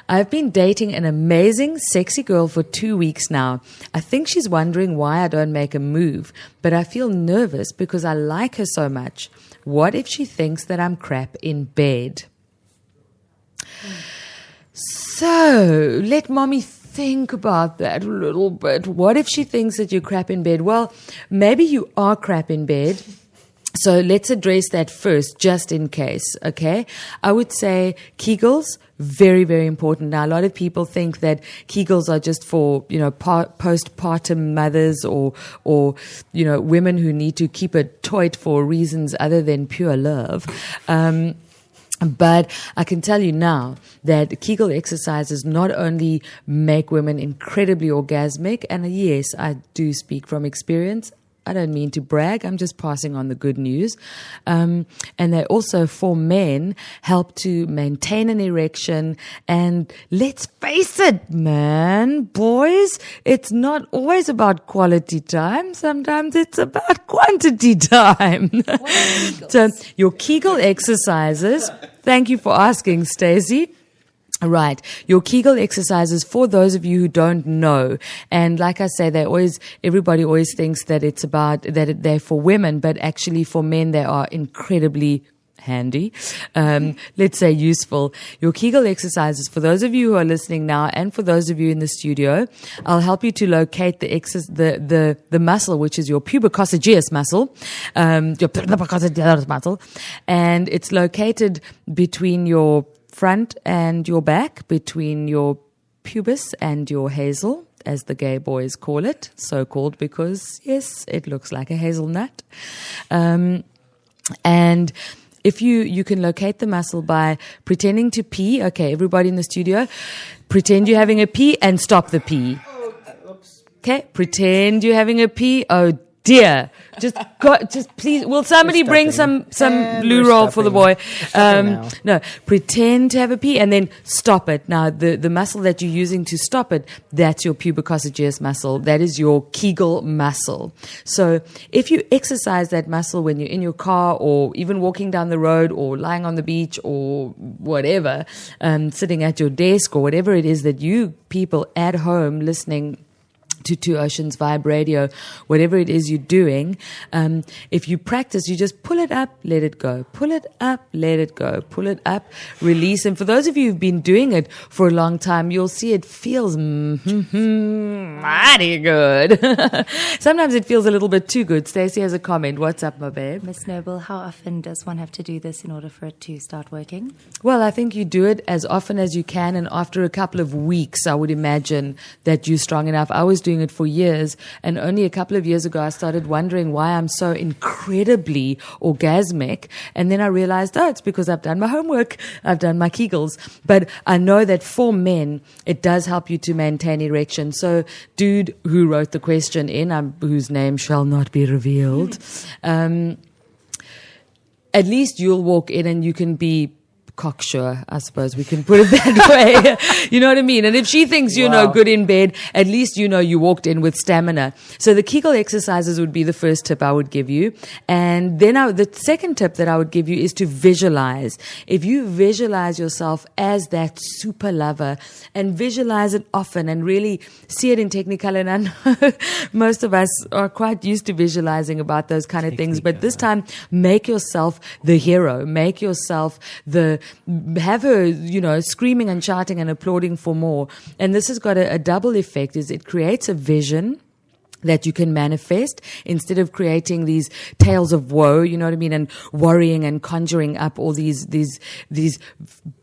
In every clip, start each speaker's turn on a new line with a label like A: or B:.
A: I've been dating an amazing, sexy girl for 2 weeks now. I think she's wondering why I don't make a move, but I feel nervous because I like her so much. What if she thinks that I'm crap in bed? So, let mommy think about that a little bit. What if she thinks that you're crap in bed? Well, maybe you are crap in bed. So let's address that first, just in case, okay? I would say Kegels, very, very important. Now, a lot of people think that Kegels are just for, postpartum mothers or, women who need to keep it taut for reasons other than pure love. But I can tell you now that Kegel exercises not only make women incredibly orgasmic, and yes, I do speak from experience. I don't mean to brag. I'm just passing on the good news. And they also, for men, help to maintain an erection. And let's face it, man, boys, it's not always about quality time. Sometimes it's about quantity time. So your Kegel exercises, thank you for asking, Stacey. Right. Your Kegel exercises, for those of you who don't know, and like I say, everybody always thinks that they're for women, but actually for men they are incredibly handy, let's say useful. Your Kegel exercises, for those of you who are listening now and for those of you in the studio, I'll help you to locate the muscle, which is your pubococcygeus muscle, your pubococcygeus muscle, and it's located between your front and your back, between your pubis and your hazel, as the gay boys call it, so called because, yes, it looks like a hazelnut. And if you can locate the muscle by pretending to pee. Okay, everybody in the studio, pretend you're having a pee and stop the pee. Okay, pretend you're having a pee. Oh dear. Just please, will somebody bring some blue roll for the boy? No, pretend to have a pee and then stop it. Now, the muscle that you're using to stop it, that's your pubococcygeus muscle. That is your Kegel muscle. So if you exercise that muscle when you're in your car or even walking down the road or lying on the beach or whatever, sitting at your desk or whatever it is that you people at home listening to Two Oceans Vibe Radio, whatever it is you're doing, if you practice, you just pull it up, let it go. Pull it up, let it go. Pull it up, release. And for those of you who've been doing it for a long time, you'll see it feels mighty good. Sometimes it feels a little bit too good. Stacey has a comment. What's up, my babe?
B: Miss Noble, how often does one have to do this in order for it to start working?
A: Well, I think you do it as often as you can, and after a couple of weeks, I would imagine that you're strong enough. I was doing it for years, and only a couple of years ago I started wondering why I'm so incredibly orgasmic, and then I realized, it's because I've done my homework, I've done my Kegels. But I know that for men it does help you to maintain erection. So dude who wrote the question in, whose name shall not be revealed, at least you'll walk in and you can be cocksure, I suppose we can put it that way. You know what I mean? And if she thinks you're no good in bed, at least you know you walked in with stamina. So the Kegel exercises would be the first tip I would give you. And then the second tip that I would give you is to visualize. If you visualize yourself as that super lover and visualize it often and really see it in Technicolor, and I know most of us are quite used to visualizing about those kind of things, but this time make yourself the hero, make yourself have her, screaming and shouting and applauding for more. And this has got a double effect, is it creates a vision that you can manifest instead of creating these tales of woe, you know what I mean, and worrying and conjuring up all these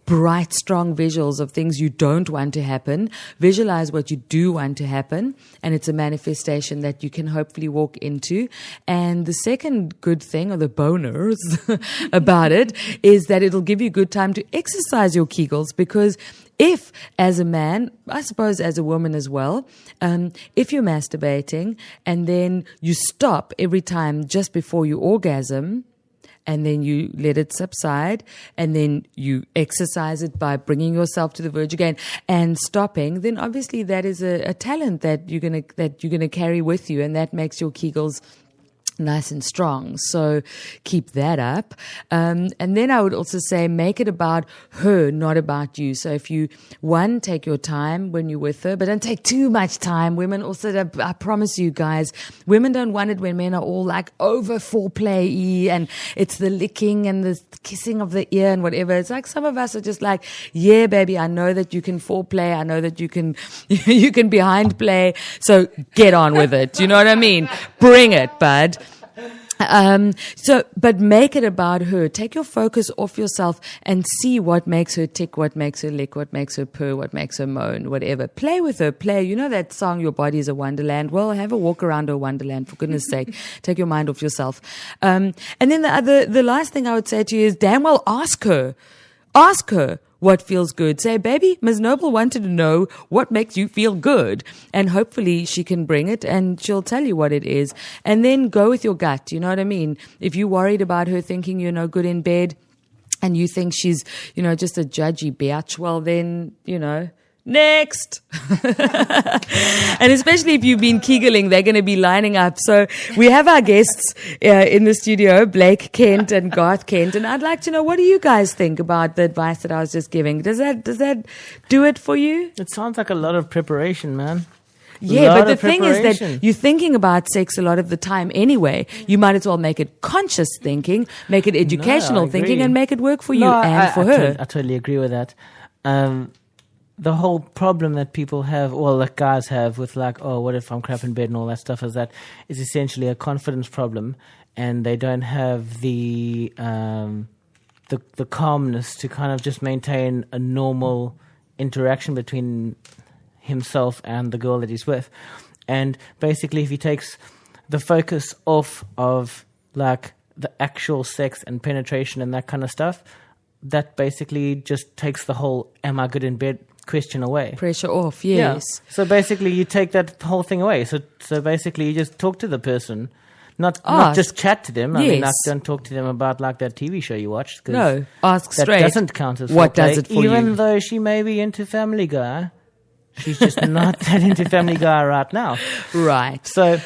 A: bright, strong visuals of things you don't want to happen. Visualize what you do want to happen, and it's a manifestation that you can hopefully walk into. And the second good thing, or the bonus about it, is that it'll give you good time to exercise your Kegels, because if, as a man, I suppose as a woman as well, if you're masturbating and then you stop every time just before you orgasm, and then you let it subside, and then you exercise it by bringing yourself to the verge again and stopping, then obviously that is a talent that you're gonna carry with you, and that makes your Kegels nice and strong. So keep that up. And then I would also say make it about her, not about you. So if you, one, take your time when you're with her, but don't take too much time. Women also, I promise you guys, women don't want it when men are all like over foreplay-y and it's the licking and the kissing of the ear and whatever. It's like some of us are just like, yeah, baby, I know that you can foreplay. I know that you can, you can behind play. So get on with it. You know what I mean? Bring it, bud. But make it about her. Take your focus off yourself and see what makes her tick, what makes her lick, what makes her purr, what makes her moan, whatever. Play with her. Play. You know that song, Your Body is a Wonderland? Well, have a walk around her wonderland, for goodness sake. Take your mind off yourself. And then the last thing I would say to you is damn well ask her. Ask her what feels good. Say, baby, Ms. Noble wanted to know what makes you feel good. And hopefully she can bring it and she'll tell you what it is. And then go with your gut. You know what I mean? If you're worried about her thinking you're no good in bed and you think she's, just a judgy bitch, well then, next. And especially if you've been Kegeling, they're going to be lining up. So we have our guests in the studio, Blake Kent and Garth Kent. And I'd like to know, what do you guys think about the advice that I was just giving? Does that do it for you?
C: It sounds like a lot of preparation, man.
A: Yeah, but the thing is that you're thinking about sex a lot of the time anyway. You might as well make it conscious thinking, make it educational thinking, and make it work for you and for her.
C: I totally agree with that. The whole problem that people have, well, that guys have with like, oh, what if I'm crap in bed and all that stuff, is essentially a confidence problem, and they don't have the calmness to kind of just maintain a normal interaction between himself and the girl that he's with. And basically, if he takes the focus off of like the actual sex and penetration and that kind of stuff, that basically just takes the whole "am I good in bed" question away.
A: Pressure off, yes.
C: Yeah. So basically you take that whole thing away. So basically you just talk to the person, not just chat to them. I mean, like, don't talk to them about like that TV show you watched.
A: No, ask
C: that
A: straight.
C: That doesn't count as
A: what
C: foreplay,
A: does it for you.
C: Even though she may be into Family Guy, she's just not that into Family Guy right now.
A: Right.
C: So,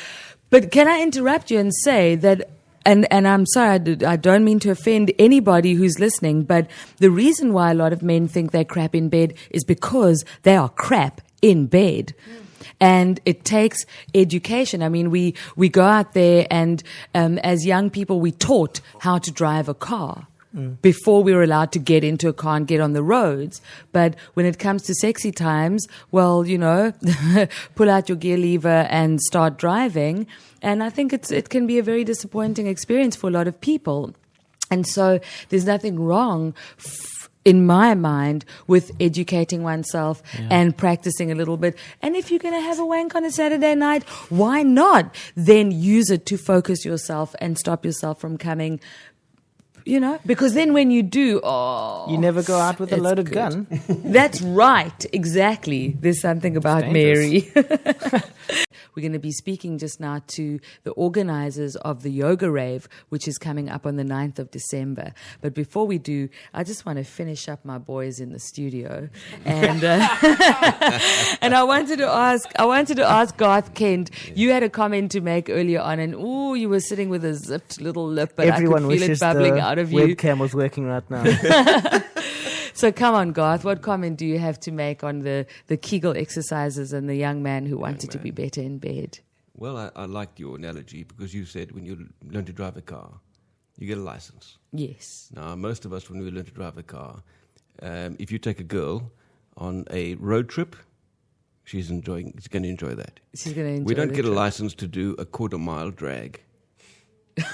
A: but can I interrupt you and say that, and I'm sorry, I don't mean to offend anybody who's listening, but the reason why a lot of men think they're crap in bed is because they are crap in bed. And it takes education. I mean, we go out there and as young people, we taught how to drive a car before we were allowed to get into a car and get on the roads. But when it comes to sexy times, well, pull out your gear lever and start driving. And I think it can be a very disappointing experience for a lot of people. And so there's nothing wrong in my mind, with educating oneself and practicing a little bit. And if you're going to have a wank on a Saturday night, why not then use it to focus yourself and stop yourself from coming, because then when you do,
C: you never go out with a loaded gun.
A: That's right. Exactly. There's something about Mary. We're going to be speaking just now to the organizers of the Yoga Rave, which is coming up on the 9th of December. But before we do, I just want to finish up my boys in the studio. And and I wanted to ask Garth Kent, you had a comment to make earlier on, and you were sitting with a zipped little lip, but
C: everyone
A: I could feel it bubbling out of you.
C: Webcam was working right now.
A: So come on, Garth, what comment do you have to make on the Kegel exercises and the young man who wanted to be better in bed?
D: Well, I liked your analogy because you said when you learn to drive a car, you get a license.
A: Yes.
D: Now, most of us, when we learn to drive a car, if you take a girl on a road trip, she's going to enjoy that.
A: She's going to enjoy.
D: We don't get
A: trip.
D: a license to do a quarter-mile drag,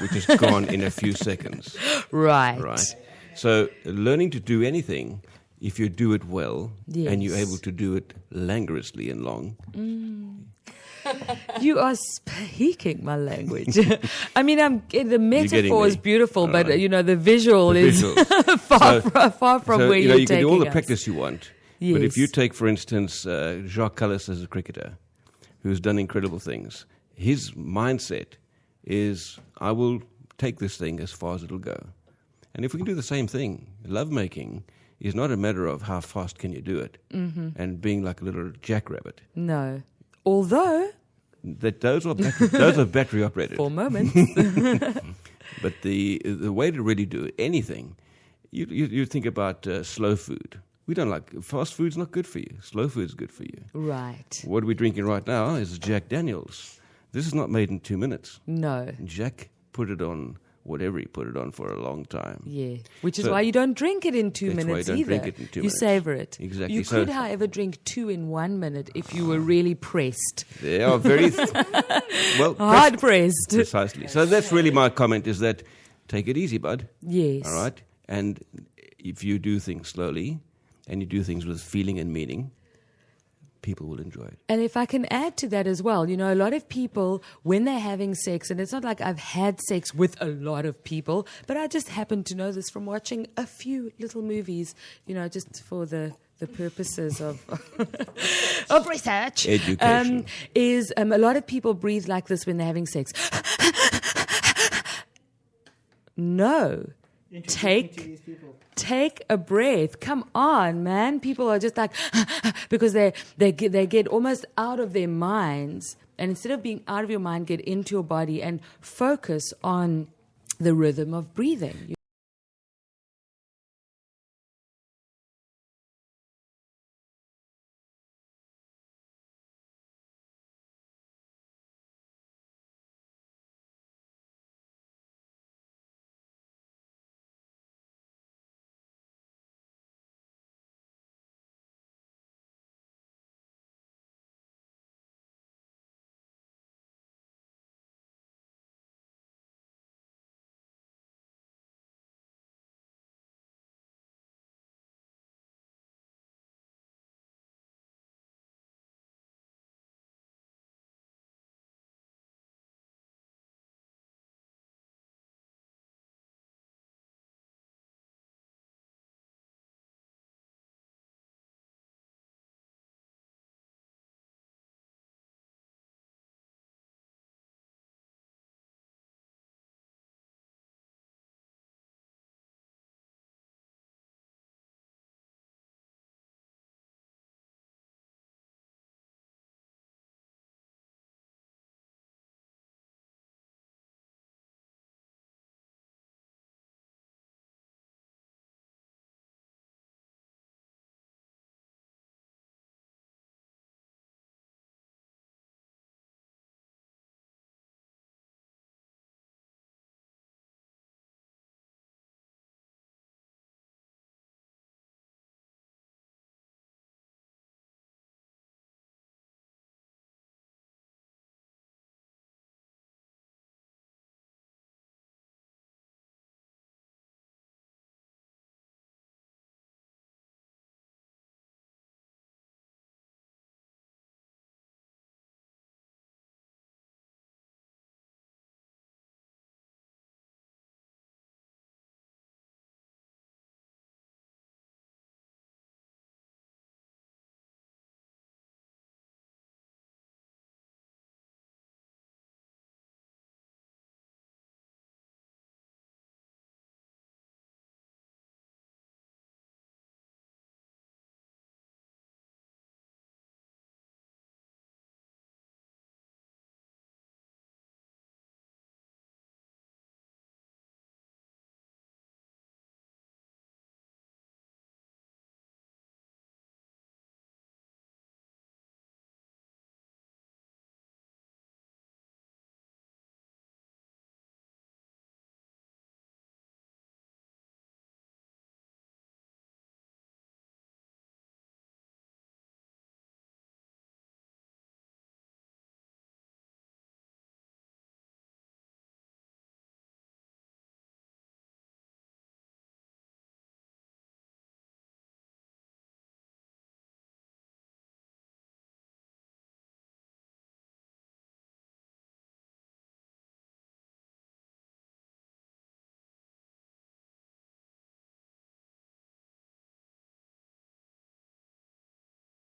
D: which is gone in a few seconds.
A: Right.
D: So learning to do anything, if you do it well,
A: yes,
D: and you're able to do it languorously and long.
A: You are speaking my language. I mean, the metaphor is beautiful, but the visual is far from where you're taking us.
D: You can do all the practice you want, but if you take, for instance, Jacques Kallis as a cricketer, who's done incredible things, his mindset is, I will take this thing as far as it'll go. And if we can do the same thing, lovemaking is not a matter of how fast can you do it and being like a little jackrabbit.
A: No. Although
D: that those are battery operated.
A: For moments.
D: But the way to really do anything, you think about slow food. We don't like fast food's not good for you. Slow food's good for you.
A: Right.
D: What we're drinking right now is Jack Daniels. This is not made in 2 minutes.
A: No.
D: Jack put it on whatever he put it on for a long time.
A: Yeah. Which is
D: So
A: why you don't drink it in 2
D: that's why
A: minutes
D: you don't
A: either.
D: drink it in 2
A: you
D: minutes.
A: savor it.
D: Exactly.
A: You
D: So-
A: could, however, drink 2 in 1 minute if you were really pressed.
D: They are very
A: Hard pressed.
D: precisely. So that's really my comment: is that take it easy, bud.
A: Yes.
D: All right. And if you do things slowly, and you do things with feeling and meaning, people will enjoy it.
A: And if I can add to that as well, you know, a lot of people, when they're having sex, and it's not like I've had sex with a lot of people, but I just happen to know this from watching a few little movies, you know, just for the purposes of of research.
D: Education.
A: A lot of people breathe like this when they're having sex. No. Take a breath. Come on, man. People are just like because they get almost out of their minds, and instead of being out of your mind, get into your body and focus on the rhythm of breathing.